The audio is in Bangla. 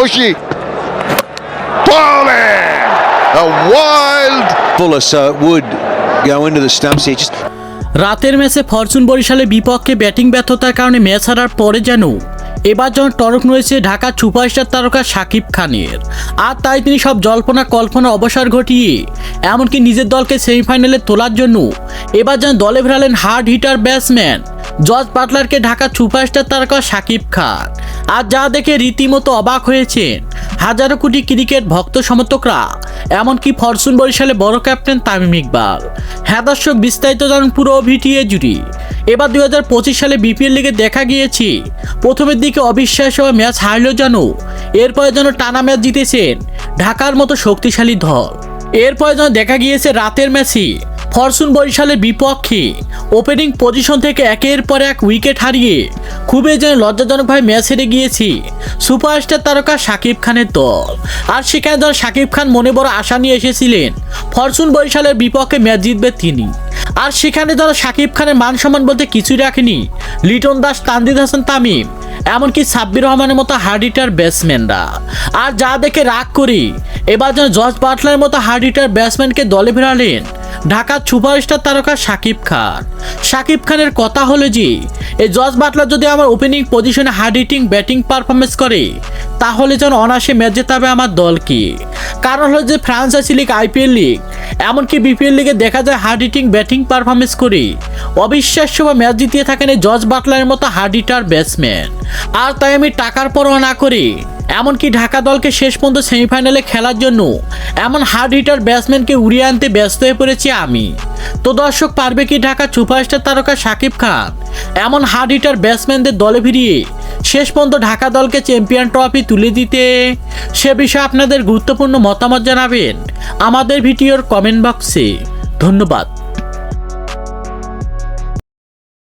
Bushy. Bowling! A wild. Fuller, so it would go into the stumps here. Just রাতের ম্যাচে ফরচুন বরিশালের বিপক্ষে ব্যাটিং ব্যর্থতার কারণে ম্যাচ হারার পরে যেন এবার যেন টনক রয়েছে ঢাকার সুপারস্টার তারকা শাকিব খানের। আর তাই তিনি সব জল্পনা কল্পনা অবসর ঘটিয়ে এমনকি নিজের দলকে সেমিফাইনালে তোলার জন্য এবার যেন দলে ফেরালেন হার্ড হিটার ব্যাটসম্যান জর্জ বাটলারকে ঢাকার সুপারস্টার তারকা শাকিব খান। আর যা দেখে রীতিমতো অবাক হয়েছেন হাজারো কোটি ক্রিকেট ভক্ত সমর্থকরা, এমনকি ফরচুন বরিশালে বড় ক্যাপ্টেন তামিম ইকবাল। হ্যাঁ দর্শক, বিস্তারিত জানুন পুরো ভিডিও জুড়ে। এবার 2025 সালে বিপিএল লিগে দেখা গিয়েছে প্রথমের দিকে অবিশ্বাস্য ম্যাচ হারলেও যেন এরপরে যেন টানা ম্যাচ জিতেছেন ঢাকার মতো শক্তিশালী দল। এরপরে যেন দেখা গিয়েছে রাতের ম্যাচে ফরচুন বরিশালের বিপক্ষে ওপেনিং পজিশন থেকে একের পর এক উইকেট হারিয়ে খুবই যেন লজ্জাজনকভাবে ম্যাচ হেরে গিয়েছে সুপারস্টার তারকা শাকিব খানের দল। আর সেখানে যেন শাকিব খান মনে বড় আশা নিয়ে এসেছিলেন ফরচুন বরিশালের বিপক্ষে ম্যাচ জিতবে তিনি। আর সেখানে যেন শাকিব খানের মান সম্মান বলতে কিছুই রাখেনি লিটন দাস, তানজিদ হাসান তামিম, এমনকি সাব্বির রহমানের মতো হার্ড হিটার ব্যাটসম্যানরা। আর যা দেখে রাগ করি এবার যেন জর্জ বাটলারের মতো হার্ড হিটার ব্যাটসম্যানকে দলে ফেরালেন ঢাকার সুপারস্টার তারকা শাকিব খান। শাকিব খানের কথা হলো যে এই জর্জ বাটলার যদি আমার ওপেনিং পজিশনে হার্ড হিটিং ব্যাটিং পারফরমেন্স করে তাহলে যেন অনায়াসে ম্যাচ জেতাবে আমার দলকে। কারণ হলো যে ফ্রান্সাইজি লিগ, আইপিএল লিগ, এমনকি বিপিএল লিগে দেখা যায় হার্ড হিটিং ব্যাটিং পারফরমেন্স করে অবিশ্বাস্য বা ম্যাচ জিতিয়ে থাকেন এই জর্জ বাটলারের মতো হার্ড হিটার ব্যাটসম্যান। আর তাই আমি টাকার পরোয়া না করে এমনকি ঢাকা দলকে শেষ পর্যন্ত সেমিফাইনালে খেলার জন্য এমন হার্ড হিটার ব্যাটসম্যানকে উড়িয়ে আনতে ব্যস্ত হয়ে পড়েছি আমি। তো দর্শক, পারবে কি ঢাকা সুপারস্টার তারকা শাকিব খান এমন হার্ড হিটার ব্যাটসম্যানদের দলে ফিরিয়ে শেষ পর্যন্ত ঢাকা দলকে চ্যাম্পিয়ন ট্রফি তুলে দিতে? সে বিষয়ে আপনাদের গুরুত্বপূর্ণ মতামত জানাবেন আমাদের ভিডিওর কমেন্ট বক্সে। ধন্যবাদ।